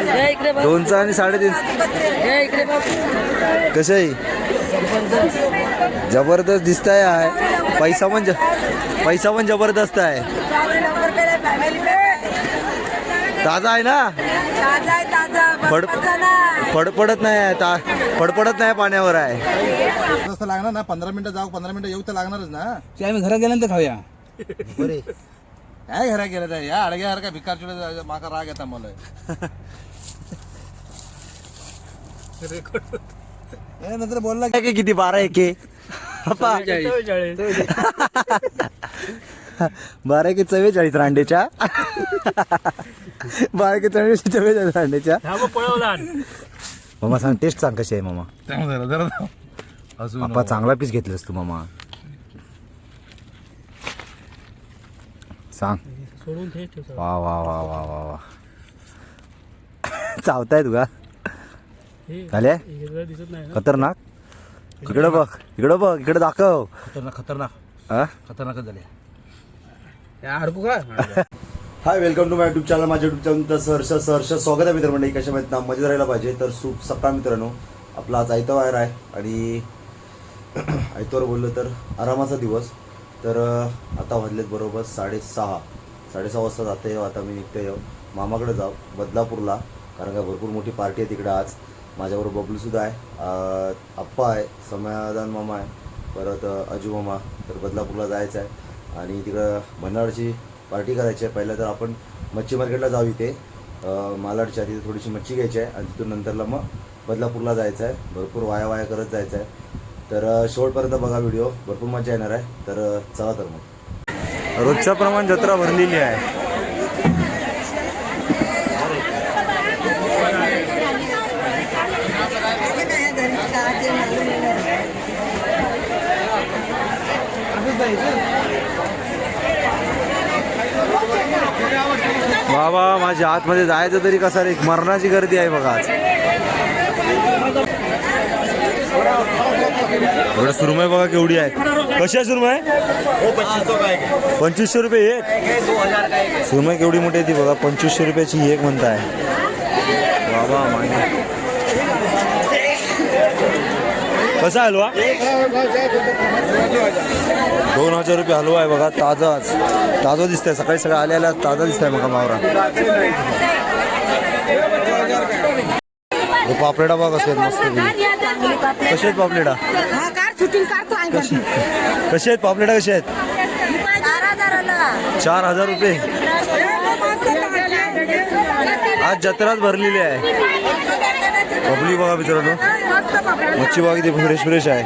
2चा आणि 3.5. कशा आहे? जबरदस्त दिसताय आहे. पैसा पण जबरदस्त आहे. ताजा आहे ना? फडफडत नाही पाण्यावर आहे. रस्ता लागणार ना 15 मिनिटं जाऊ 15 मिनिटं येऊ तर लागणारच ना. ते आम्ही घरात गेल्यानंतर खाऊया. बरे काय घरा गेलं तर या अडग्यासारखा भिकारचोडे माका राग येता मला. नंतर बोलला की किती 12 44 रांडेच्या 44 रांडेच्या. मामा सांग टेस्ट सांग कशी आहे मामा. पप्पा चांगला पीस घेतलास तू मामा. सांग. वा वा वा वा वा वा चावताय तुका झाले खतरनाक. इकडे बघ इकडे दाखव. खतरनाक झाले. अडकू का? Hi welcome to my YouTube channel. माझ्या युट्यूब चॅनल सहर्ष स्वागत आहे मित्रमंडळी. कशा माहित ना मजेत राहायला पाहिजे तर सूप सकाळ मित्रांनो. आपला आज आयतावार आहे आणि आयतावर बोललो तर आरामाचा दिवस. तर आता वाजलेत बरोबर 6:30 वाजता जाते. आता मी निघते मामाकडे जाऊ बदलापूरला, कारण का भरपूर मोठी पार्टी आहे तिकडे आज. माझ्याबरोबर बबलूसुद्धा आहे, आप्पा आहे, समाधान मामा आहे, परत अजू मामा. तर बदलापूरला जायचं आहे आणि तिकडं भंडारची पार्टी करायची आहे. पहिलं तर आपण मच्छी मार्केटला जाऊ इथे मालाडच्या, तिथे थोडीशी मच्छी घ्यायची आहे आणि तिथून नंतरला मग बदलापूरला जायचं आहे. भरपूर वाया करत जायचं आहे. तर शेवटपर्यंत बघा व्हिडिओ, भरपूर मजा येणार आहे. तर चला तर मग. रोजच्या प्रमाण जत्रा भरलेली आहे. बाबा माझ्या आतमध्ये जायचं तरी कसा रे, मरणाची गर्दी आहे बघा आज. एवढं सुरमई बघा केवढी आहे. कशी आहे सुरमई? 2500 रुपये एक. सुरमई केवढी मोठी आहे ती बघा, 2500 रुपयाची एक म्हणताय बाबा. मागे कसा हलवा? 2000 रुपये हलवा आहे बघा. ताजा दिसतंय. सकाळी आल्याला ताजा दिसतंय बघा मावरा. पापलेटा बघा कसे आहेत मस्त. कसे आहेत पापलेटा? कसे आहेत पापलेटा? कसे आहेत? 4000 रुपये. आज जत्राच भरलेली आहे. पब्लिक बघा मित्रांनो. मच्छी बघा किती फ्रेश आहे.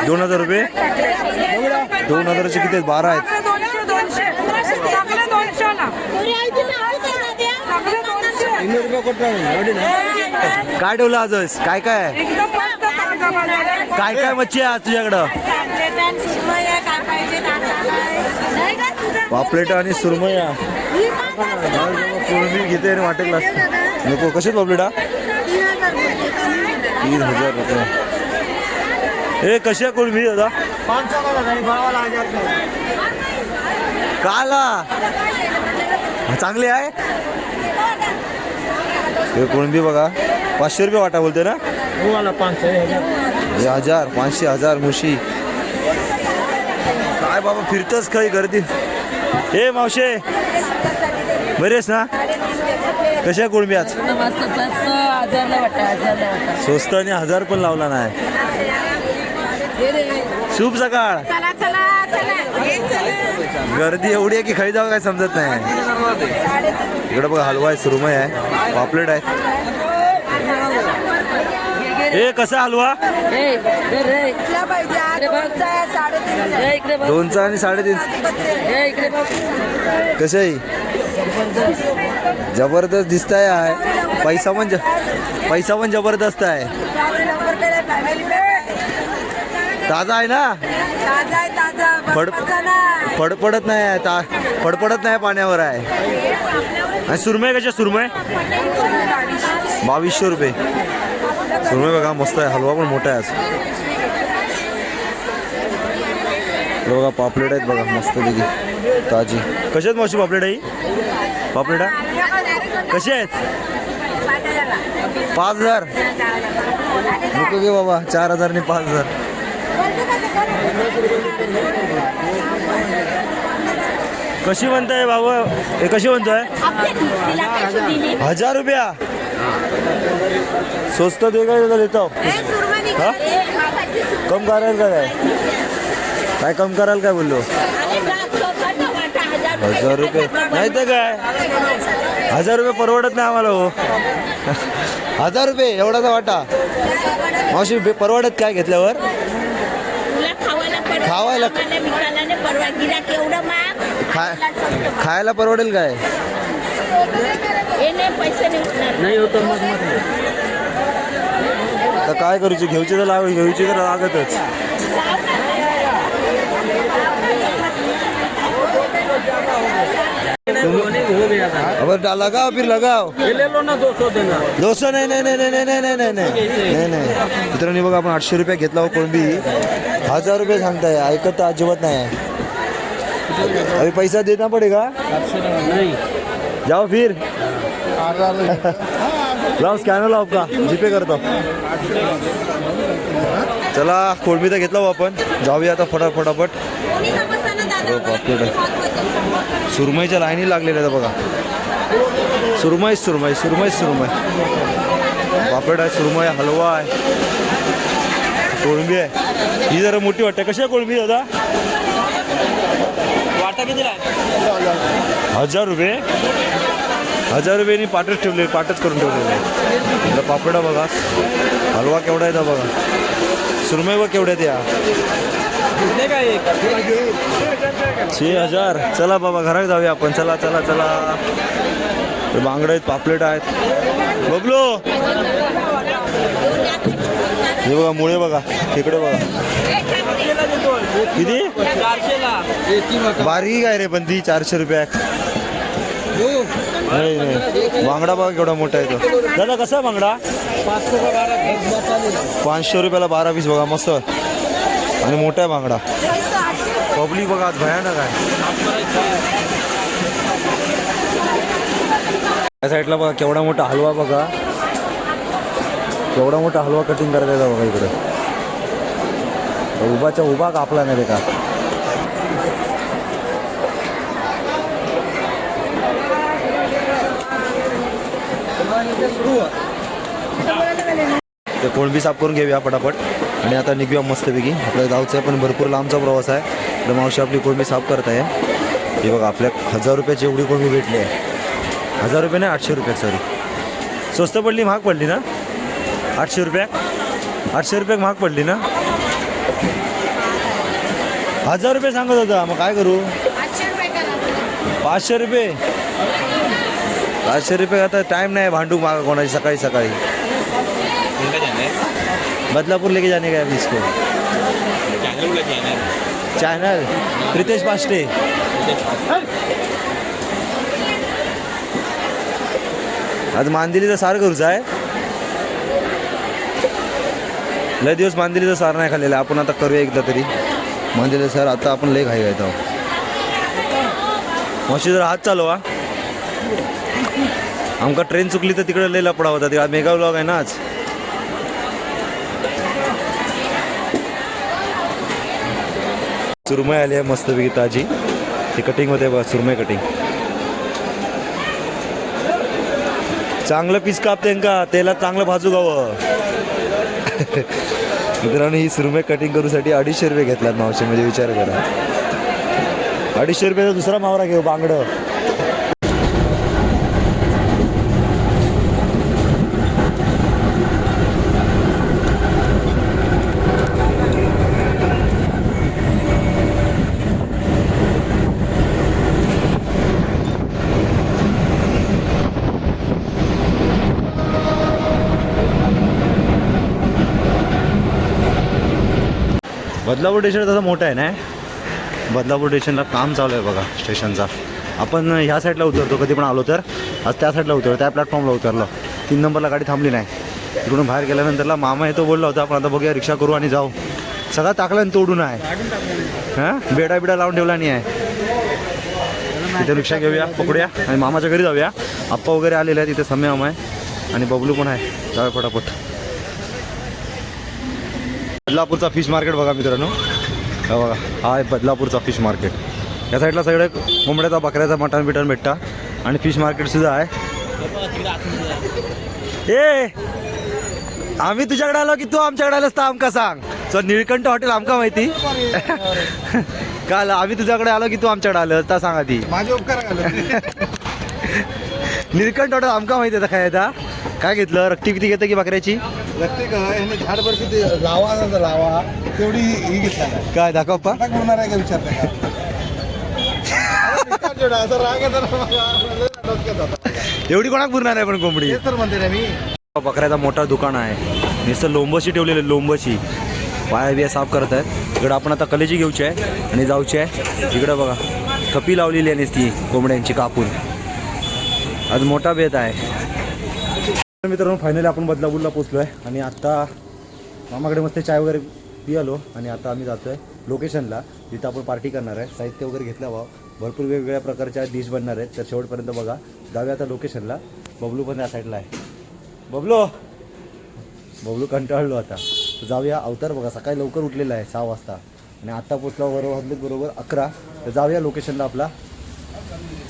2000 रुपये. 2000चे किती आहेत? 12 आहेत. काय ठेवलं आज? काय मच्छी आहे आज तुझ्याकडं? पापलेटा आणि सुरमया. कोळंबी घेते आणि वाटेल नको. कसे पापलेटा? 3000 रुपये. हे कशा कोळंबी दादा? काला चांगली आहे. हे कोळंबी बघा 500 रुपये वाटा बोलते ना. 1000 500 1000 मुशी. काय बाबा फिरतच काही गर्दी. हे मावशे बरेच ना? कशा कोळंबी आज? स्वस्त आणि 1000 पण लावला नाही. शुभ सकाळ. गर्दी एवढी आहे की खाई जावं काय समजत नाही. इकडे बघा हलवा आहे, सुरमई आहे, पापलेट आहे. हे कसा हलवा? 2चा आणि 3.5. कशा आहे? जबरदस्त दिसताय आहे. पैसा पण जबरदस्त आहे. ताजा आहे ना? फडफडत नाही पाण्यावर आहे. आणि सुरमई कशा? सुरमई 2200 रुपये. सुरमई बघा मस्त आहे. हलवा पण मोठा आहे आज. बघा पापलेट आहेत बघा मस्त पैकी ताजी. कशात मावशी पापलेट आहे? पापलेटा कसे आहेत 5,000 नको घे बाबा 4,000 ने 5,000 कशी म्हणताय बाबा हे कशी म्हणतोय 1,000 रुपया स्वस्त दे काय देतो हा कम कराल काय काय कम कराल काय बोललो 1,000 रुपये नाही तर काय 1,000 रुपये परवडत नाही आम्हाला हो 1,000 रुपये एवढाचा वाटा मावशी परवडत काय घेतल्यावर खावायला खायला परवडेल काय नाही होतं मग तर काय करूची घेऊची तर घेऊची तर लागतच अब लगाओ फिर लगाओ ले लो ना 200 देना 200 नाही नाही नाही नाही नाही नाही नाही नाही नाही मित्रांनी बघा आपण 800 रुपये घेतला हो कोळंबी 1,000 रुपये सांगताय ऐकत तर अजिबात नाही अभी पैसा देना पडेगा नहीं जाओ फिर लाव स्कॅनर लाव का जीपे करतो चला कोळंबी तर घेतला हो आपण जाऊया आता फटाफट सुरमईच्या लाईनी लागलेल्या आहेत बघा सुरमई पापड आहे सुरमई हलवा आहे कोळंबी आहे ही जरा मोठी वाटते कशी आहे कोळंबी दादा वाटा किती 1,000 रुपये 1,000 रुपयांनी पाटच करून ठेवलेलं आहे पापडा बघा हलवा केवढा आहे बघा सुरमई बघ केवढ्या त्या 6,000 चला बाबा घरात जाऊया आपण चला बांगडे आहेत पापलेट आहेत बबलो हे बघा मुळे बघा खेकडे बघा किती बारीक आहे रे पण ती 400 रुपये नाही बांगडा बघा केवढा मोठा आहे तो दादा कसा आहे बांगडा 500 रुपयाला 12 पीस बघा मस्त आणि मोठा आहे बांगडा पब्लिक बघा आज भयानक आहे या साईडला बघा केवढा मोठा हलवा बघा केवढा मोठा हलवा कटिंग करायचा बघा इकडे उभाच्या उभा कापला नाही रे का ते कोळंबी साफ करून घेऊया पटापट आणि आता निघूया मस्तपैकी आपल्याला जाऊचं आहे पण भरपूर लांबचा प्रवास आहे तर मावशी आपली कोळंबी साफ करत आहे हे बघा आपल्या 1,000 रुपयाची एवढी कोळंबी भेटली आहे 1,000 रुपये नाही 800 रुपये सॉरी स्वस्त पडली महाग पडली ना 800 रुपये महाग पडली ना 1,000 रुपये सांगत होता मग काय करू 500 रुपये 500 रुपये आता टाइम नाही भांडू मागा कोणाची सकाळी बदलापुर लेके जाने का है इसको चैनल प्रितेश पास्टे आज मांदिलीचा सार करूचा आहे लय दिवस मांदिलीचा सार नाही खाल्लेला आपण आता करूया एकदा तरी मांदिलीचा सार आता आपण लय घाई घायत आहोत मावशी जर हात चालवा आमका ट्रेन चुकली तर तिकडे लय लपडा होता तिकडे मेगा व्लॉग आहे ना आज सुरमई आली आहे मस्तपैकी ताजी ती कटिंग होते बघा सुरमई कटिंग चांगलं पीस कापते का तेलात चांगलं भाजू गावं मित्रांनो ही सुरमई कटिंग करूसाठी 250 रुपये घेतलात मावशी म्हणजे विचार करा 250 रुपयाचा दुसरा मावरा घेऊ बांगडं बदलापूर स्टेशन तसं मोठं आहे ना बदलापूर स्टेशनला काम चालू आहे बघा स्टेशनचा आपण ह्या साईडला उतरतो कधी पण आलो तर आज त्या साईडला उतरतो त्या प्लॅटफॉर्मला उतरलो 3 नंबरला गाडी थांबली नाही तिकडून बाहेर गेल्यानंतरला मामा येतो बोलला होता आपण आता बघूया रिक्षा करू आणि जाऊ सगळा टाकला आणि तोडून आहे हां बेडा लावून ठेवला नाही आहे तिथे रिक्षा घेऊया पकडूया आणि मामाच्या घरी जाऊया. आप्पा वगैरे आलेले आहे तिथे, सम्या मामा आहे आणि बबलू पण आहे. जाऊया पटापट. बदलापूरचा फिश मार्केट बघा मित्रांनो, हा बघा हा आहे बदलापूरचा फिश मार्केट. या साईडला सगळे कोंबड्याचा बकऱ्याचा मटण बिटन भेटता आणि फिश मार्केट सुद्धा आहे. ए आम्ही तुझ्याकडे आलो की तू आमच्याकडे आलोस तर आमका सांग. सो निळकंठ हॉटेल आमका माहिती काल आम्ही तुझ्याकडे आलो की तू आमच्याकडे आलोस तर सांगा ती माझे उपकार निळकंठ हॉटेल आमका माहिती आहे काय आता. काय घेतलं रक्ती किती घेतं की बकऱ्याची लागते का ह्याने झाडभर किती लावा तेवढी ही घेतला नाही. काय दाखव पा फटाक म्हणणार आहे का विचारता का असं राग येतो ना मला. डोक्यात जातं. एवढी कोणाक पुरणार आहे पण कोंबडी. तेच तर म्हणते ना मी. बकऱ्याचा मोठा दुकान आहे. नुसतं लोंबशी ठेवलेलं लोंबशी पाया बिया साफ करत आहेत. इकडं आपण आता कलेजी घेऊची आहे आणि जाऊची आहे. इकडं बघा कपी लावलेली आहे नुसती कोंबड्यांची कापून. आज मोठा बेत आहे. मित्रांनो फायनली आपण बदलापूरला पोचलो आहे आणि आत्ता मामाकडे मस्त चाय वगैरे पियालो आणि आता आम्ही जातो आहे लोकेशनला जिथं आपण पार्टी करणार आहे. साहित्य वगैरे घेतलं भाव भरपूर वेगवेगळ्या प्रकारच्या डिश बनणार आहेत. तर शेवटपर्यंत बघा. जाऊया आता लोकेशनला. बबलू पण त्या साईडला आहे. बबलू कंटाळलो आता. जाऊया. अवतार बघा सकाळी लवकर उठलेला आहे 6 वाजता आणि आत्ता पोचला बरोबर 11. तर जाऊया लोकेशनला आपला.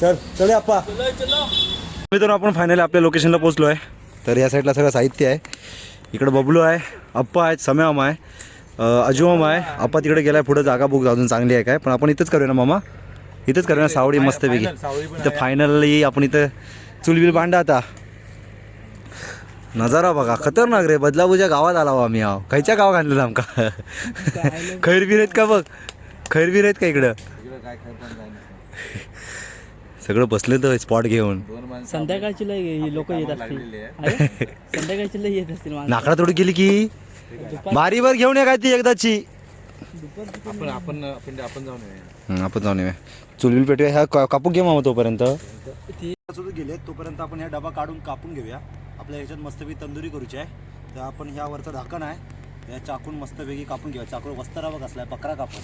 चल आप्पा. मित्रांनो आपण फायनली आपल्या लोकेशनला पोचलो आहे. तर या साईडला सगळं साहित्य आहे. इकडं बबलू आहे, अप्पा आहेत, सम्याम आहे, अजुमाम आहे. आप्पा तिकडे गेलाय पुढे जागा बुक अजून चांगली आहे काय पण आपण इथंच करूया ना मामा. इथंच करूया ना सावडी मस्तपैकी. इथं फायनली आपण इथं चुलबिल बांधा. आता नजारा बघा खतरनाक रे. बदलापूरच्या गावात आला आम्ही आहो. खायच्या गावात आणलं आमका. खैरबीर आहेत का बघ. खैरबीर आहेत का इकडं. सगळं बसले तर स्पॉट घेऊन. संध्याकाळची लय लोक येत असतील. संध्याकाळची लय येत असतील. नाकडा थोडी केली की बारीवर घेऊन ये काय ती एकदाची. आपण जाऊन येऊया. आपण जाऊन येऊया. चुलबिल पेटूया. ह्या कापून घे मामा तोपर्यंत. गेले तोपर्यंत आपण ह्या डबा काढून कापून घेऊया. आपल्या ह्याच्यात मस्तपैकी तंदुरी करूची आहे. तर आपण ह्या वरचा झाकण आहे या चाकून मस्तपैकी कापून घेऊया. चाकून वस्तारा बघ असलाय बकरा कापतो.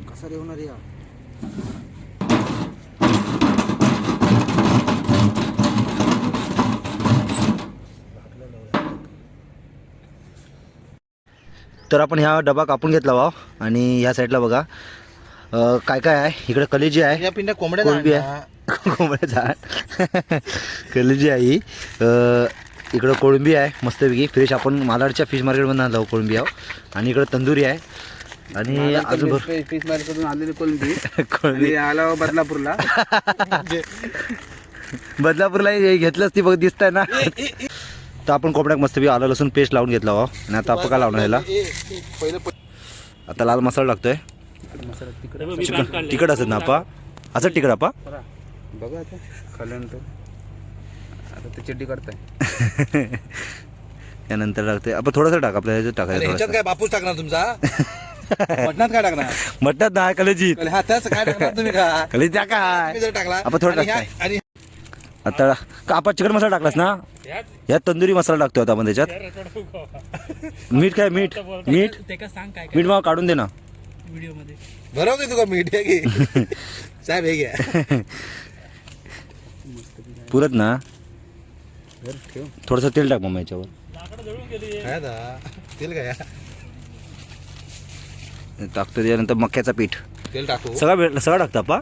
कसा रे होणार या. तर आपण ह्या डबा कापून घेतला भाव आणि ह्या साईडला बघा काय काय आहे. इकडे कलेजी आहे, या पिंड्या कोंबड्या कोळंबी आहे, कोंबड्या झाड कलेजी आहे ही. इकडं कोळंबी आहे मस्तपैकी फ्रेश. आपण मालाडच्या फिश मार्केटमधून आणलं कोळंबी आहे. आणि इकडं तंदुरी आहे आणि अजून फिश मार्केटमधून आलेली कोळंबी कोळंबी आला बदलापूरला. बदलापूरला घेतलंच ती बघ दिसतंय ना. तर आपण कोंबड्याक मस्तपैकी आलं लसूण पेस्ट लावून घेतला भाव आणि आता आपण काय लावणार ह्याला. आता लाल मसाला लागतोय. चिकन तिखट असत ना आपा. असं तिखट आपा बघा आता खाल्यानंतर आता ते चड्डी करताय. त्यानंतर लागतंय आपण थोडंसं टाक आपल्याला ह्याच्यात टाकायचं. काय बापूस टाकणार तुमचा. मटणात काय टाकणार. मटणात नाही कलेजीत. हा त्याच काय टाकणार तुम्ही का. कलेजी त्या काय टाकला आपण थोडं टाकताय. आणि आता का आपण चिकन मसाला टाकलास ना. यात तंदुरी मसाला टाकतोय आता आपण त्याच्यात. मीठ काय मीठ मीठ मीठ मग काढून दे ना बरोबर तुका मीठ आहे की साहेब हे घ्या पुरत ना. थोडंसं तेल टाक मग याच्यावर. तेल काय टाकतो त्याच्यानंतर मक्याचा पीठ तेल टाकू सगळं भेटलं. सगळं टाकतं आपा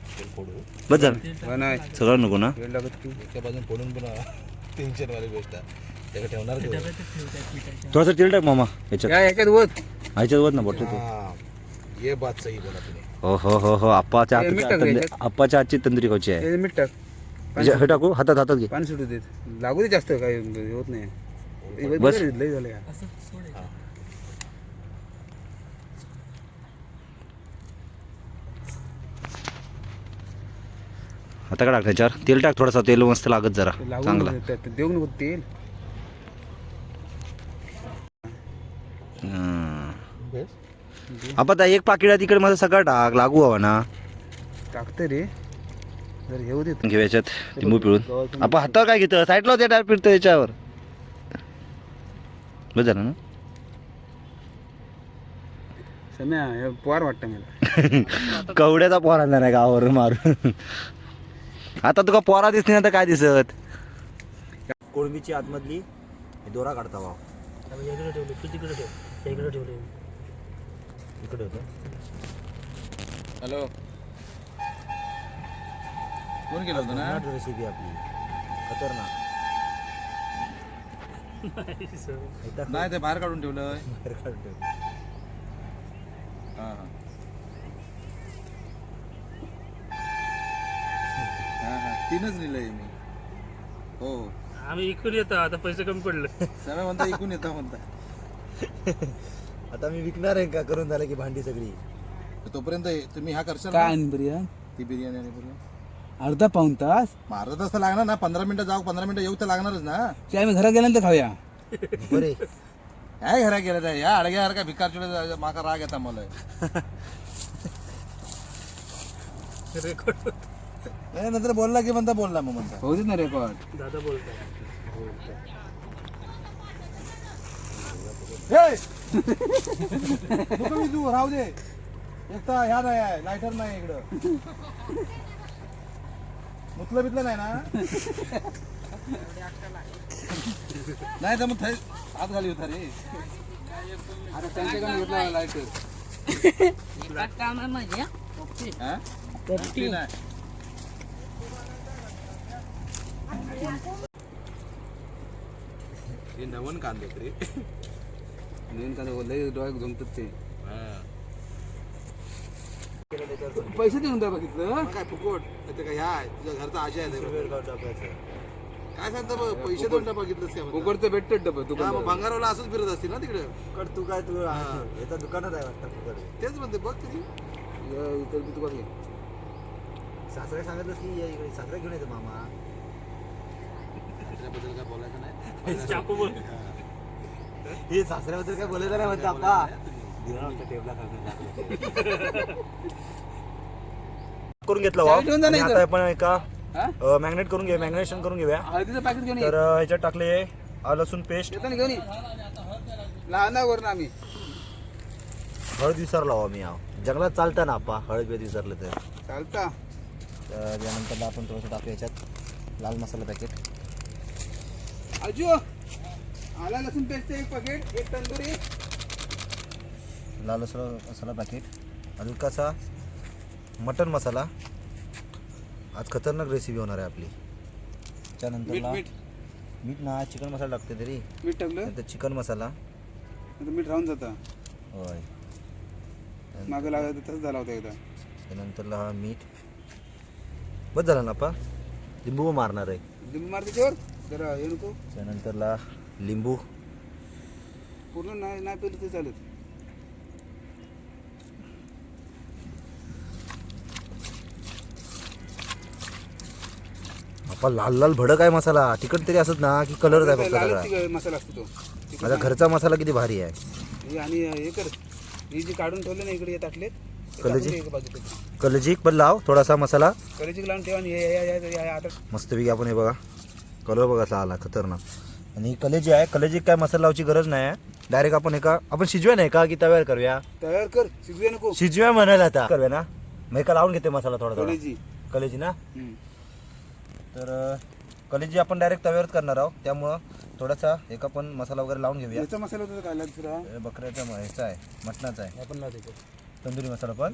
बस झालं. नाही सगळं नको ना. तेल लागत की एका बाजून फोडून पण टेन्शन वाली गोष्ट आहे. ठेवणार थोडंसं तेल टाक मामा याच्यात. ह्याच्यात होत ह्याच्यात वर ना बोटतो तू. ये बात सही बोला तुम्ही. हो आप्पाच्या हे मीठ टाकलं याच्यात? आप्पाच्या हातची तंदुरी खायची आहे. हे मीठ टाक हे टाकू हातात हातात घे. पाणी सुटू देत लागू दे जास्त काही होत नाही. बस. लय झालं यार. आता काय टाक त्याच्यावर तेल टाक. थोडासा तेल मस्त लागत जरा चांगला. देऊ नको तेल. आपण एक पाकिट आहे तिकडे माझं सगळं टाक लागू हवा ना. टाकते रे जर येऊ देत. घेऊ याच्यात लिंबू पिळून. आपण हातावर काय घेतं साईडला होत्या टायर पिळतो याच्यावर बस झालं ना. सम्या पोर वाटतं मला. कवड्याचा पोर आणला नाही गावावर मारून. आता तुका पोरा दिसते ना तर काय दिसत. कोळंबीची आतमधली दोरा काढता वा इकडे ठेवले तू तिकडे ठेव इकडे ठेवले इकडे होतं. हॅलो कोण केलं होतं ना? रेसिपी आपली खतरनाक. नाही ते बाहेर काढून ठेवलं. बाहेर काढून ठेव. हा तीनच लिहिलंय मी. हो आम्ही इकडे येतो आता पैसे कमी पडले. सगळं म्हणता इकून येतं म्हणता. आता मी विकणार आहे का करून झालं की भांडी सगळी. तोपर्यंत तुम्ही हा करशाल काय ना? आणि बिर्याणी ती बिर्याणी आणि बिर्याणी अर्धा पाऊण तास अर्धा तास तर लागणार ना. 15 मिनिटं जाऊ 15 मिनिटं येऊ तर लागणारच ना. ते आम्ही घरात गेल्यानंतर खाऊया. बरे काय घरा गेलं त्या या अडग्यासारखा भिकार चिडे माका राग येता मला. रेकॉर्ड ए, नंतर बोलला की म्हणता बोलला मग म्हणता. होऊ दे ना रेकॉर्ड. दादा बोलतात. नको विजू, राहू दे. एकटा ह्या नाही लायटर नाही इकडं. मुतलं बितलं नाही ना. नाही तर मग हात घाली होता रे. आता त्यांच्याकडे घेतला लाईटर. हा? तर नाही. हे नवन कांदे रे. नवीन कांदा लय डोळ्यात जमतात ते. पैसे देऊन द्या बघितलं. काय फुकट ते काय ह्या तुझ्या घरचा आजी आहे काय सांगता बघ, पैसे दोन बघितलंस काय म्हणता? उकडचं भेटत डबं हा, दुकान. मग भंगारवाला असंच फिरत असतील ना तिकडे. कट तू काय तू याचा दुकानात आहे वाटतं. तेच म्हणते बघ तरी. इतर दुकान घे. सासऱ्या सांगितलं की या इकडे सासऱ्या घेऊन येतो मामा. त्याबद्दल काय बोलायचं नाही. चाकू बोल. हे सासऱ्याबद्दल काय बोलायचं नाही म्हणता आपा. टेबला करून घेतला चावी ठेवून जा आणि नाही आता तर. आपण एका हा? मॅग्नेट करून घेऊया. मॅग्नेशन करून घेऊया. हळदीचं पॅकेट घेऊन ये. तर ह्याच्यात टाकले लसूण पेस्ट. येताना घेऊन ये. लहान वरून आम्ही हळद विसरला हो मी जंगलात चालता ना आपा. हळद वेद विसरलं तर. चालता. तर यानंतर आपण थोडंसं टाकूया याच्यात लाल मसाला पॅकेट. आजू आला लसूण पेस्ट एक पॅकेट, एक तंदुरी. लाल मसाला पॅकेट. हलकासा मटन मसाला. आज खतरनाक रेसिपी होणार आहे आपली. मीठ त्यानंतर मीठ मीठ ना चिकन मसाला टाकते तरी. मीठ टाकलं नंतर चिकन मसाला. नंतर मीठ राहून जातं. होय. मागं लागलं तसंच झाला होता एकदा. त्यानंतरला हा मीठ. बस झाला ना आपा. लिंबू मारणार आहे. लिंबू मार त्याच्यावर जरा हे नको. त्यानंतरला लिंबू. पूर्ण नाही नाही पेलं ते चालत. आपा लाल लाल भडक आहे मसाला. तिखट तरी असत ना की कलर आहे फक्त सगळा. लालच मसाला असतो तो. माझा घरचा मसाला किती भारी आहे. हे आणि हे कर, हे जे काढून ठेवले ना इकडे हे टाकले कलेजी कलेजी पण लाव थोडासा मसाला. कलेजी लावून ठेवा आणि हे आता मस्तपैकी आपण हे बघा कलर बघा असा आला खतरनाक. आणि ही कलेजी आहे. कलेजी काय मसाला लावायची गरज नाही आहे. डायरेक्ट आपण एका आपण शिजव्या नाही का की तव्यावर करूया. तयार कर, शिजवे नको. शिजव्या म्हणायला आता करूया ना. मग एका लावून घेते मसाला थोडा थोडा. कलेजी कलेजी ना. तर कलेजी आपण डायरेक्ट तव्यावरच करणार आहोत. त्यामुळं थोडासा एक आपण मसाला वगैरे लावून घेऊया. याचा मसाला होता काय दुसरा हे बकऱ्याचा ह्याचा आहे मटणाचा आहे. आपण लावतो तंदुरी मसाला पण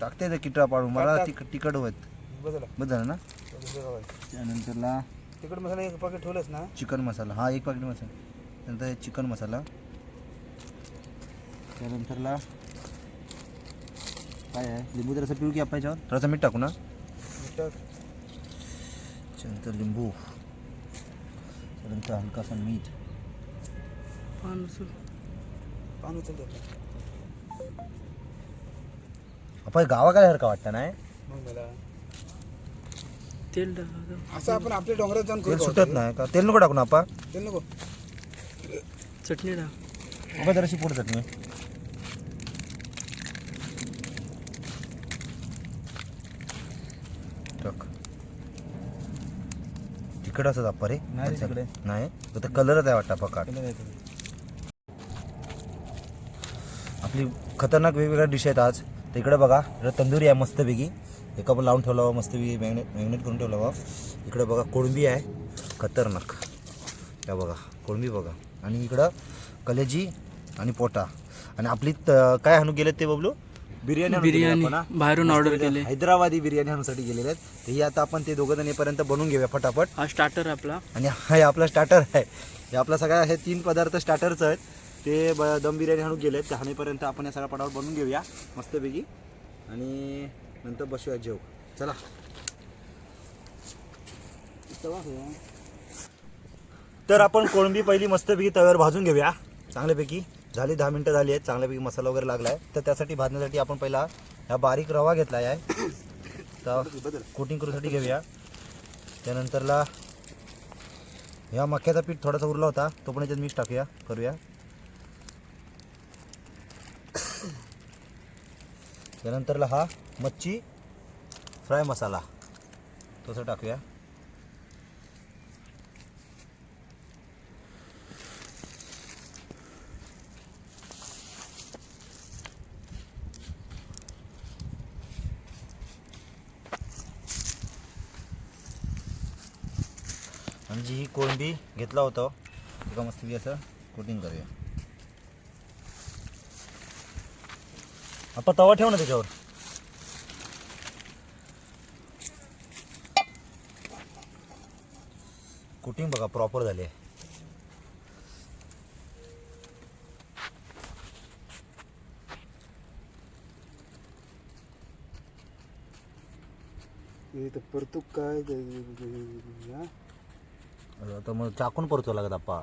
टाकते ते किटरा पाडून. मला तिखट होत बदला बस झालं ना. त्यानंतरला तिकड मसाला एक पॅकेट ठेवलंस ना. चिकन मसाला. हा एक पॅकेट मसाला. नंतर हे चिकन मसाला. त्यानंतरला काय आहे लिंबू जरासं पिऊ की आपण याच्यावर थोडासा मीठ टाकू ना. त्यानंतर लिंबू. त्यानंतर हलकासा मीठ. पाणी उचलतो आपण गावाकडे सारखं वाटतं नाही. मग मला तेल टाका. असं आपण आपल्या डोंगरात जाऊन तेल करू सुटत नाही का. तेल नको टाकू ना आपण. तेल नको. चटणी टाक. आपण जराशी पोट चटणी. टाक. तिखट असत आपण रे. नाही तिकडे नाही तर कलरच आहे वाटतं पकाट. आपली खतरनाक वेगवेगळ्या डिश आहेत आज. तर इकडे बघा, इकडे तंदुरी आहे मस्तपैकी, एका पण लावून ठेवला हवा मस्तपैकी, मॅग्नेट करून ठेवला हवा. इकडे बघा कोळंबी आहे खतरनाक, या बघा कोळंबी बघा. आणि इकडं कलेजी आणि पोटा. आणि आपली काय हाणू गेलेत ते बबलू, बिर्याणी बाहेरून ऑर्डर केले, हैदराबादी बिर्याणी हाणूसाठी गेलेले आहेत. तर ही आता आपण ते दोघं जण येईपर्यंत बनवून घेऊया फटाफट. हा स्टार्टर आपला. आणि हा आपला स्टार्टर आहे. हे आपला सगळा हे 3 पदार्थ स्टार्टरच आहेत. ते दम बिर्याणी हाणून गेले आहेत. ते हाणेपर्यंत आपण या सगळ्या पटावर बनवून घेऊया मस्तपैकी आणि नंतर बसूया जेव. चला. तर आपण कोळंबी पहिली मस्तपैकी तव्यावर भाजून घेऊया चांगल्यापैकी. झाली 10 मिनटं झाली आहेत. चांगल्यापैकी मसाला वगैरे लागला आहे. तर त्यासाठी भाजण्यासाठी आपण पहिला ह्या बारीक रवा घेतला आहे, तर कोटिंग करूसाठी घेऊया. त्यानंतरला ह्या मक्याचा पीठ थोडासा उरला होता, तो पण याच्यात मिक्स टाकूया करूया. त्यानंतरला हा मच्छी फ्राय मसाला तसं टाकूया. आणि जी ही कोळंबी घेतला होता एका मस्तपैकी असं कोटिंग करूया. आपण तवा ठेव ना त्याच्यावर. कोटिंग बघा प्रॉपर झाली आहे. परतूक काय आता मग चाकून परतो लागत आप्पा.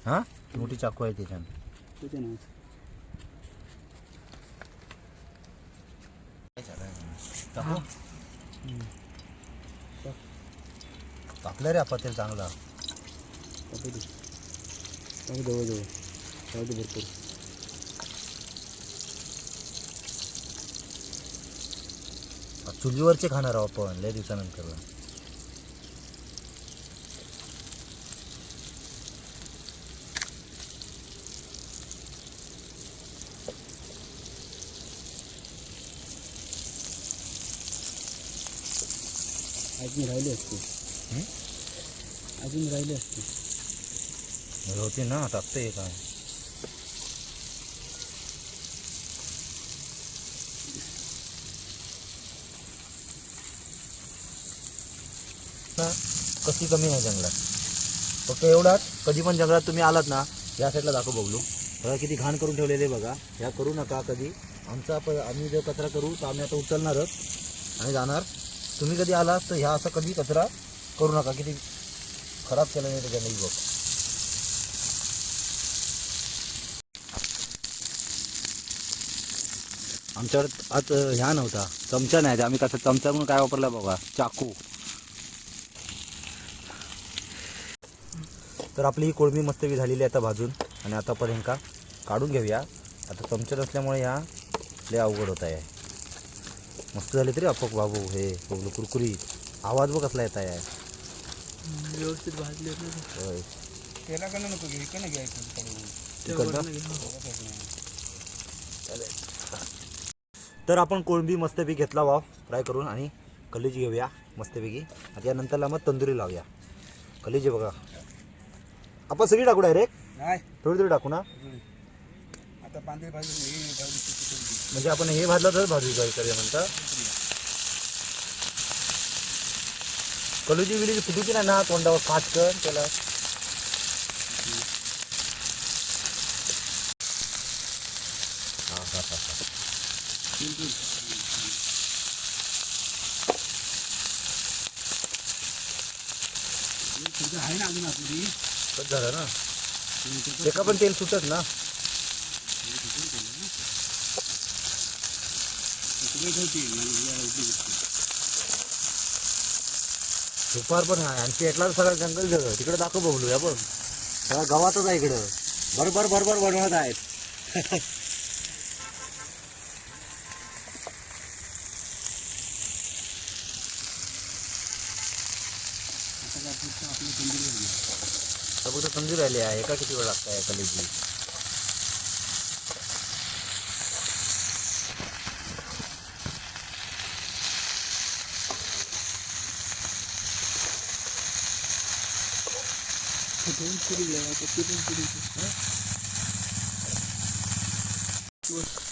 हा मोठी चाकू आहे त्याच्यानं. टाकू टाकलं रे आपण तेल चांगला. भरपूर चुलीवरचे खाणार आहोत आपण लय दिवसानंतर. अजून राहिले असते, अजून राहिले असते होती ना, टाकते काय. कशी कमी नाही जंगलात. फक्त एवढाच, कधी पण जंगलात तुम्ही आलात ना, या साईडला दाखव बघलो बघा किती घाण करून ठेवलेले बघा. ह्या करू नका कधी. आम्ही जर कचरा करू तर आम्ही आता उचलणारच आणि जाणार. तुम्ही कधी आलात तर ह्या असं कधी कचरा करू नका. किती खराब केलं नाही ते जंगल बघ. आमच्याकडे आज ह्या नव्हता, चमचा नाही. आम्ही कसं चमचा म्हणून काय वापरला बघा, चाकू. तर आपली ही कोळंबी मस्तपैकी झालेली आहे आता भाजून. आणि आता पर्यंत का काढून घेऊया. आता चमचा नसल्यामुळे ह्या लय अवघड होत आहे. मस्त झाले तरी अपक बाबू हे बघलो कुरकुरीत. आवाज बघ कसला येत आहे. व्यवस्थित भाजले होय. त्याला का नको घे, का नाही घ्यायचं. तर आपण कोळंबी मस्तपैकी घेतला वा फ्राय करून आणि कलेजी घेऊया मस्तपैकी. आता यानंतरला मग तंदुरी लावूया. कलेजी बघा आपण सगळी टाकू डायरेक्ट, नाही थोडी थोडी टाकू ना. आता पांढरी भाजी म्हणजे आपण हे भाजलं तर भाजी करूया नंतर. कलेजी विलीजी फुटूची नाही ना तोंडावर काट कर त्याला. हा हा हा हा. आहे ना अजून आपली. कट झालं ना, एका पण तेल सुटत ना. दुपार पण आहे आणि पेटला सगळं जंगल जगह तिकडे दाखव बघलो. या बघ सगळ्या गावातच आहे इकडं. बरोबर बरोबर बनवत आहेत. फक्त तंदूर राहिली आहे. एका किती वेळ लागत आहे कलेजी.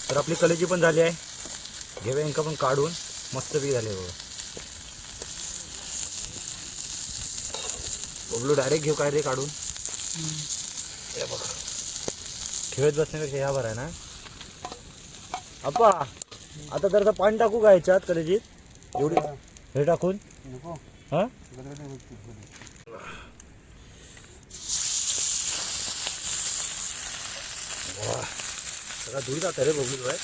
तर आपली कलेजी पण झाली आहे. घेऊया इंका पण काढून मस्तपैकी झाले बघा. बबलू डायरेक्ट घेऊ काय रे काढून. हे बघा खेळत बसण्यापेक्षा ह्या बरं आहे ना. अप्पा आता जरा पाणी टाकू का ह्याच्यात कलेजीत एवढी हे टाकून हा सगळा दूर जातं रे बघू आहे.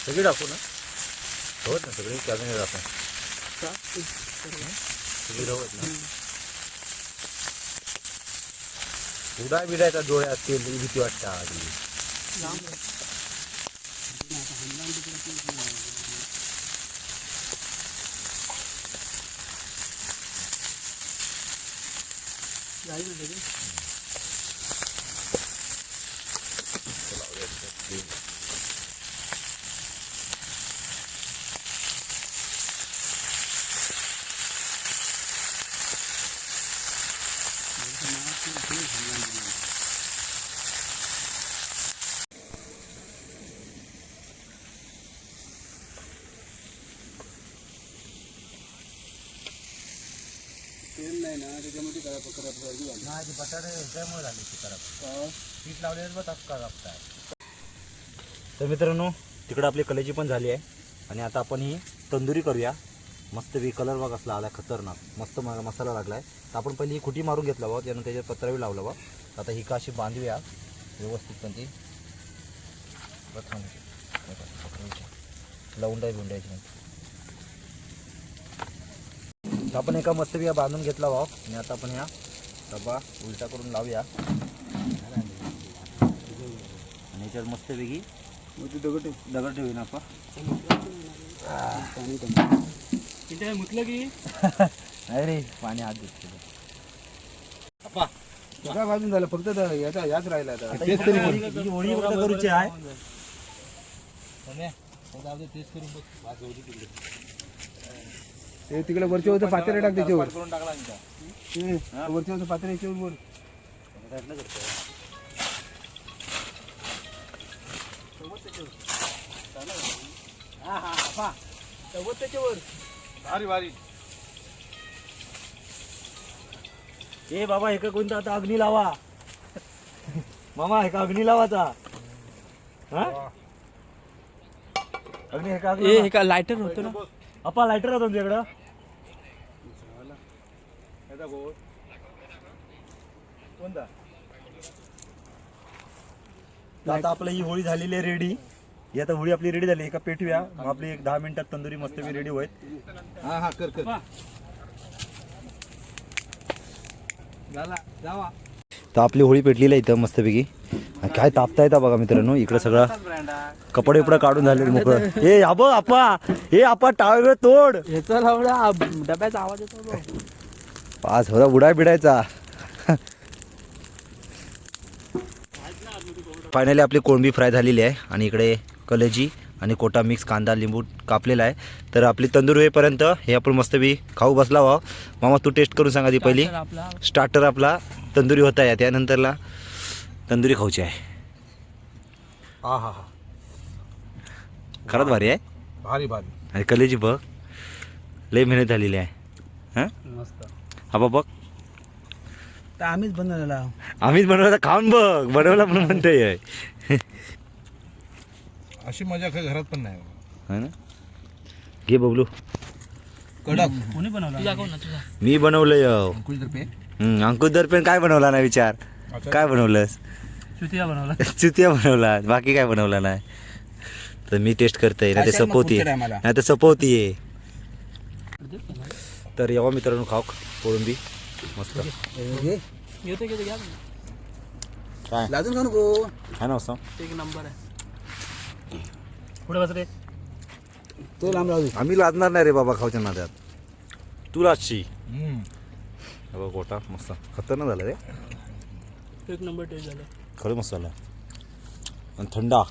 सगळी टाकू ना होत ना सगळी कॅबिनेट आपण सगळी रवत ना. उडा बिडायचा डोळ्यात तेल भीती वाटतं आधी. तेल नाही ना त्याच्यामध्ये करा नाही ते बटाटे त्यामुळे झाले ते खराब. पीठ लावल्यावर बघ का लागतात. तर मित्रांनो तिकडं आपली कलेजी पण झाली आहे आणि आता आपण ही तंदुरी करूया. मस्त बी कलर बघ असला आला खतरनाक मस्त मसाला लागला आहे. तर आपण पहिली ही खुटी मारून घेतला बघ त्यानं त्याच्यात पत्रावी लावलं बघ. आता ही का अशी बांधूया व्यवस्थित पण ती लावून गुंडायची. तर आपण एका मस्त बिया बांधून घेतला भाव आणि आता आपण ह्या डबा उलटा करून लावूया आणि याच्यात मस्त वेगळी दगड ठेवून आपण म्हटलं की नाही रे पाणी हात घेतलं. सगळ्या बाजून झालं फक्त याचा याच राहिला आता. होळी करूची आहे. ते तिकडे वरच्या वरचं पातेलं टाक त्याच्यावर. वरच्या वरचं पातेलं याच्यावर वर. त्याच्यावर भारी भारी. ए बाबा एका कोणता आता अग्नी लावा मामा एका अग्नी लावाचा. हा अग्नी एका हे का लायटर होतो ना. अप्पा लायटर आहे तुमच्याकडं. कोणता आता आपलं ही होळी झालेली आहे रेडी. ही आता होळी आपली रेडी झाली. एका पेटूया मग आपली एक 10 मिनिटात तंदुरी मस्त रेडी होईल. हा हा कर कर झाला जावा. तर आपली होळी पेटलेली आहे इथं मस्तपैकी. काय तापता येतं बघा मित्रांनो. इकडे सगळा कपडे उपडे काढून झाले मोकळं. ए आबा आपा हे आपा टाळ तोड. ह्याचा लावला डब्याचा आवाज येतो. पाच होता बुडा बिडायचा. फायनली आपली कोळंबी फ्राय झालेली आहे आणि इकडे कलेजी आणि कोटा मिक्स कांदा लिंबू कापलेला आहे. तर आपली तंदूर होईपर्यंत हे आपण मस्तपैकी खाऊ बसला व्हा. मामा तू टेस्ट करून सांगा ती पहिली. स्टार्टर आपला तंदुरी होत आहे त्यानंतरला तंदुरी खाऊची आहे. हा हा हा खरंच भारी आहे. भारी भारी. आणि कलेजी बघ लई मेहनत झालेली आहे. हां मस्त. हा बघ तर आम्हीच बनवलेला. आम्हीच बनवला खाऊन बघ बनवला म्हणून म्हणतोय. अशी मजा काही घरात पण नाही. है ना. घे बबलू. कडक. कोणी बनवला तुझा. मी बनवलंय. कुछ दर पे अंकुश दर्पण काय बनवला ना विचार. काय बनवलंस. चुतिया बनवला. चुतिया बनवला बाकी काय बनवला नाही. तर मी टेस्ट करतोय नाही ते सपवतीये नाही तर सपवतीये. तर यावा मित्रांनो खाऊ कोळंबी मस्त. येते की घ्या काय लाजून खाऊ नको. आहे ना असं. एक नंबर आहे. पुढे बस रे. तो लांब राहू दे. आम्ही लाजणार नाही रे बाबा खाऊच्या नादात. तू लाजशी. बघा गोटा मस्त खतरनाक झालं रे. एक नंबर टेस्ट झाला. खरं मस्त झाला आणि थंडा.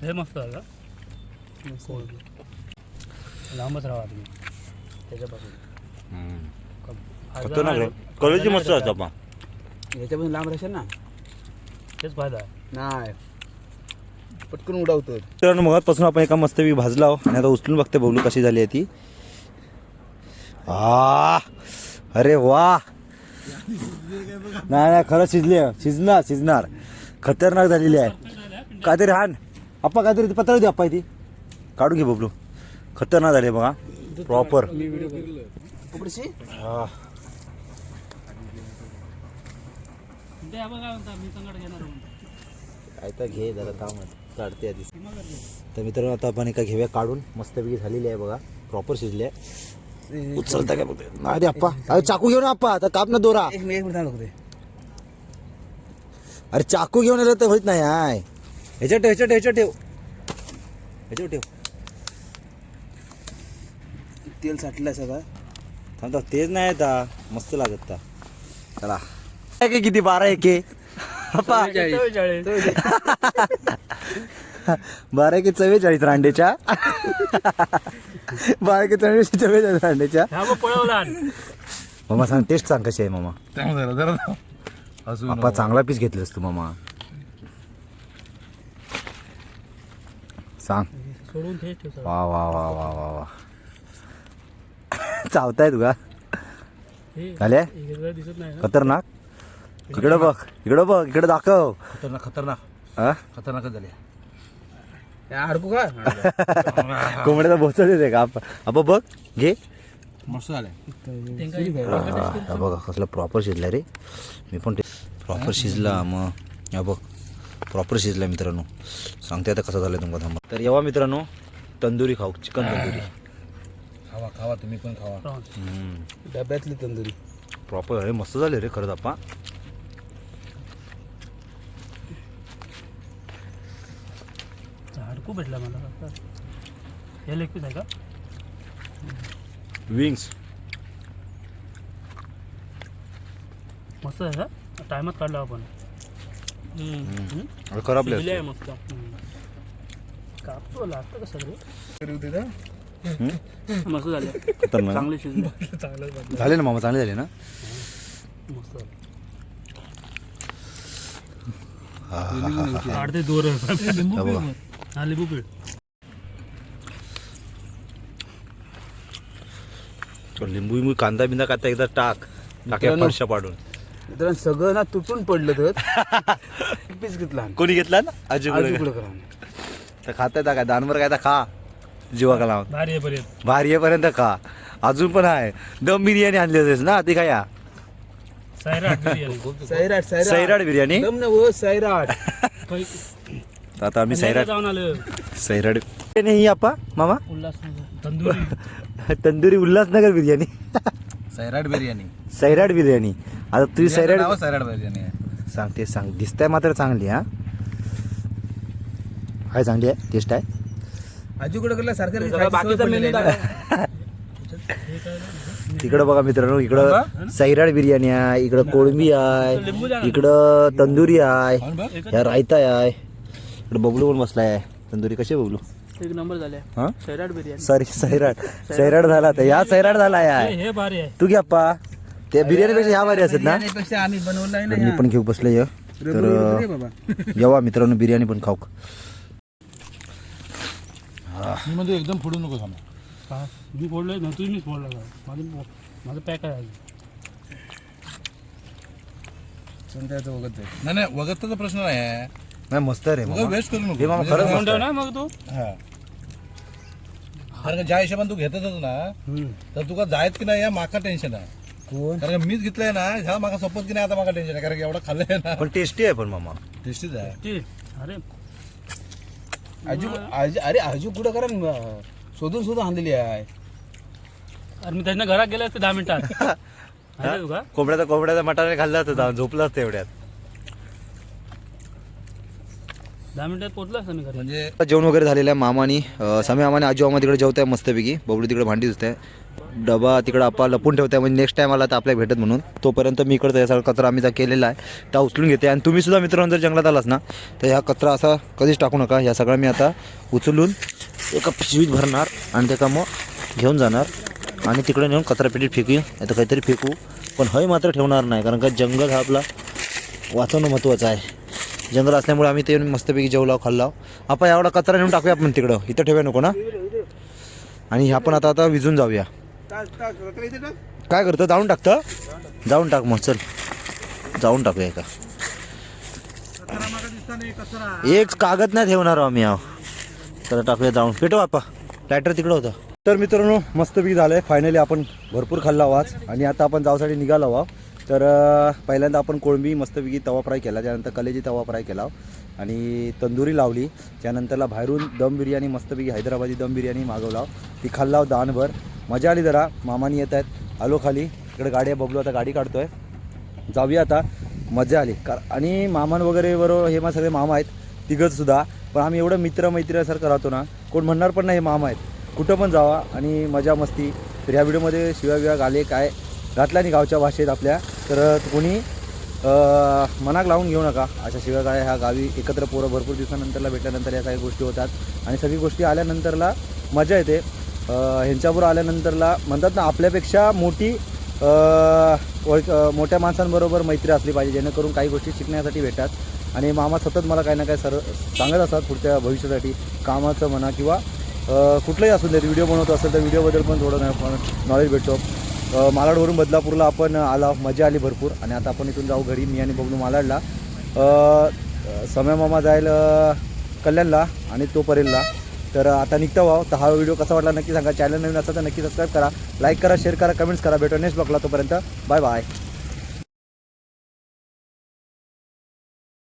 हे मस्त झालं. लांबच राहा तुम्ही त्याच्यापासून. खतरनाक रे. कॉलेजी मस्त असतं पा. याच्यापासून लांब राहशील ना. तेच फायदा आहे. नाही पटकन उडावतं. तर मगापासून आपण एका मस्तपैकी भाजला आहो आणि आता उचलून बघते बघू कशी झाली आहे ती. अरे वा. नाही खरं शिजणार खतरनाक झालेली आहे. काहीतरी हान आप्पा काहीतरी पत्र दे आप्पा ती काढून घे बबलू. खतरनाक झाली बघा प्रॉपर. काय तर घे जरा काम काढते आधी. तर मित्रांनो आता आपण एका घेव्या काढून मस्तपैकी झालेली आहे बघा. प्रॉपर शिजली आहे. उचलता काय बघते नाही दे आप्पा. अरे चाकू घेऊन आप्पा आता काप ना दोरा. एक मिनिट थांब बघते. अरे चाकू घेऊन आलं तर होत नाही आय. ह्याच्यात ठेव तेल साठलंय सगळं. थांबता तेच नाही आता मस्त लागत ता. चला काय किती 12 एके आप्पा 12 एके 44 रांडेच्या 12 एके 44 रांडेच्या. मामा सांग टेस्ट सांग कशी आहे मामा. आप्पा चांगला पीस घेतलास तू मामा. सांग. सोडून तेच ठेव. वा वा वा वा वा वा. चावताय तुका झाले दिसत नाही. खतरनाक. इकडं बघ इकडे दाखव. खतरनाक हा खतरनाकच झाले. अडकू का. कोंबड्याचा बोचा देते का आपण बघ घे. मस्त झालंय. हा बघा कसलं प्रॉपर शिजला रे. मी पण प्रॉपर शिजला मग. हा बघ प्रॉपर शिजला मित्रांनो. सांगते आता कसं झालं तुम्हाला थांबा. तर येवा मित्रांनो तंदुरी खाऊ. चिकन तंदुरी खावा तुम्ही पण खावा. डब्यातली तंदुरी प्रॉपर अरे मस्त झाले रे खरंच आप्पा. झाडकू भेटला मला. हे लेग पीस आहे का. विंग्स मस्त आहे का. टायमात काढला आपण. खराब शिजले आहे मस्त. कापतो लागतं का सगळे. मस्त झाले. खतरनाक चांगले शिजले. झाले ना मामा चांगले झाले ना. मस्त काढते दोर. हा लिंबू पीठ. लिंबू कांदा बिंदा काढता एकदा टाक्या फरशा पाडून. मित्रांनो सगळं ना तुटून पडलं तर पीस घेतला. कोणी घेतला ना आजूकडे तर खाताय काय दानवर काय तर खा. जीवा का लावून भारी आहे पर्यंत. भारी येईपर्यंत खा. अजून पण आहे दम बिर्याणी आणली होतीस ना ती काय या सैराट बिर्याणी. सैराट आता आम्ही सैराट जाऊन आलं. सैराट नाही आप्पा मामा. तंदुरी तंदुरी उल्हासनगर बिर्याणी. सैराट बिर्याणी. सैराट बिर्याणी. आता तुझी सैराट सैराट बिर्याणी सांगते सांग. दिसताय मात्र चांगली. हा काय चांगली आहे टेस्ट आहे. आजूकडे गेला सारखं बाकीचा मेनू तिकडं बघा मित्रांनो इकडं सैराट बिर्याणी आहे. इकडं कोळंबी आहे. इकडं तंदुरी आहे. ह्या रायता आहे. इकडं बबलू पण बसलाय. तंदुरी कशी बबलू. एक नंबर झाले. हा सैराट बिर्याणी. सॉरी सैराट झाला तर या सैराट झाला आहे. हे भारी आहे. तू घे अप्पा. त्या बिर्याणीपेक्षा ह्या भारी असत ना. आम्ही बनवलाय तर मी पण घेऊ बसलोय. तर जेव्हा मित्रांनो बिर्याणी पण खाऊ. मी म्हणजे एकदम फोडू नको थांबा. मी फोडलोय ना तुम्हीच फोडला का. माझं पॅक आहे. नाही वगतचा प्रश्न नाही आहे. नाही मस्त रे मामा. वेस्ट करू नको. हे मामा खरंच मस्त आहे. ना मग तू. कारण ज्या हिशोबाने तू घेतच ना तर तुका जायत की नाही या माका टेन्शन आहे. कारण मीच घेतलंय ना ह्या माका सपोज की नाही आता माका टेन्शन आहे. कारण एवढा खाल्लंय ना. पण टेस्टी आहे पण मामा. टेस्टीच आहे. अरे अरे आजू कुठं कारण शोधून आणलेली आहे. अरे मी त्यांना घरात गेले असते 10 मिनिटात. कोंबड्याचा मटाने खाल्ला होता झोपला असतं एवढ्यात. 10 मिनिटात पोहोचला असता मी घरी. म्हणजे जेवण वगैरे झालेलं आहे. मामानी समी मामाने आजू मामा तिकडे जेवत आहे मस्तपैकी. बबलू तिकडे भांडी धुत आहे. डबा तिकडे आपण लपून ठेवताय म्हणजे नेक्स्ट टाइम आला तर आपल्याला भेटत म्हणून. तोपर्यंत मी इकडे या सगळा कचरा आम्ही केलेला आहे त्या उचलून घेते. आणि तुम्ही सुद्धा मित्रांनो जर जंगलात आलास ना तर ह्या कचरा असा कधीच टाकू नका. ह्या सगळा मी आता उचलून एका पिशवीत भरणार आणि त्याका मग घेऊन जाणार आणि तिकडे नेऊन कचरापेटीत फेकू आता काहीतरी फेकू. पण हय मात्र ठेवणार नाही, कारण का जंगल हा आपला वाचवणं महत्त्वाचं आहे. जंगल असल्यामुळे आम्ही ते मस्तपैकी जेवलाव खाल्लाव. आपण एवढा कचरा नेऊन टाकूया आपण तिकडं, इथं ठेवूया नको ना. आणि आपण आता विजून जाऊया. काय करतं, जाऊन टाकतं, जाऊन टाक मग, चल जाऊन टाकूया. का एक कागद नाही ठेवणार आम्ही आहो, तर टाकूया जाऊन. पेटव आपा, लायटर तिकडं होता. तर मित्रांनो मस्तपैकी झालं आहे. फायनली आपण भरपूर खाल्ला आवाज आणि आता आपण जाऊसाठी निघालो आहोत. तर पहिल्यांदा आपण कोळंबी मस्तपैकी तवा फ्राय केला, त्यानंतर कलेजी तवा फ्राय केला आणि तंदुरी लावली. त्यानंतरला बाहेरून दम बिर्याणी मस्तपैकी हैदराबादी दम बिर्याणी मागवला, ती खाल्ला दानभर. मजा आली जरा. मामानी येत आहेत, आलो खाली. इकडे गाडी बघलो, आता गाडी काढतोय, जाऊया आता. मजा आली आणि मामान वगैरे बरोबर हे सगळे मामा आहेत तिघंसुद्धा. पण आम्ही एवढं मित्रमैत्रीसारखं राहतो ना, कोण म्हणणार पण नाही हे मामा आहेत. कुठं पण जावा आणि मजा मस्ती. तर ह्या व्हिडिओमध्ये शिव्या आले काय घातल्या नाही गावच्या भाषेत आपल्या, तर कोणी मनाक लावून घेऊ नका. अशा शिव्या काय ह्या गावी एकत्र पोरं भरपूर दिवसानंतरला भेटल्यानंतर या सगळ्या गोष्टी होतात आणि सगळी गोष्टी आल्यानंतरला मजा येते. ह्यांच्याबरोबर आल्यानंतरला म्हणतात ना, आपल्यापेक्षा मोठी मोठ्या माणसांबरोबर मैत्री असली पाहिजे, जेणेकरून काही गोष्टी शिकण्यासाठी भेटतात. आणि मामा सतत मला काही ना काही सांगत असतात पुढच्या भविष्यासाठी, कामाचं म्हणा किंवा कुठलंही असू दे. व्हिडिओ बनवतो असेल तर व्हिडिओबद्दल पण थोडं नॉलेज भेटतो. मालाडवरून बदलापूरला आपण आला, मजा आली भरपूर. आणि आता आपण इथून जाऊ घरी, मी आणि बबलू मालाडला. समय मामा जाईल कल्याणला आणि तो परेलला. तर आता निघता व्हावं. तर हा व्हिडिओ कसा वाटला नक्की सांगा. चॅनल नवीन असेल तर नक्की सबस्क्राईब करा, लाईक करा, शेअर करा, कमेंट्स करा. भेटू नेक्स्ट ब्लॉगला. तोपर्यंत बाय बाय.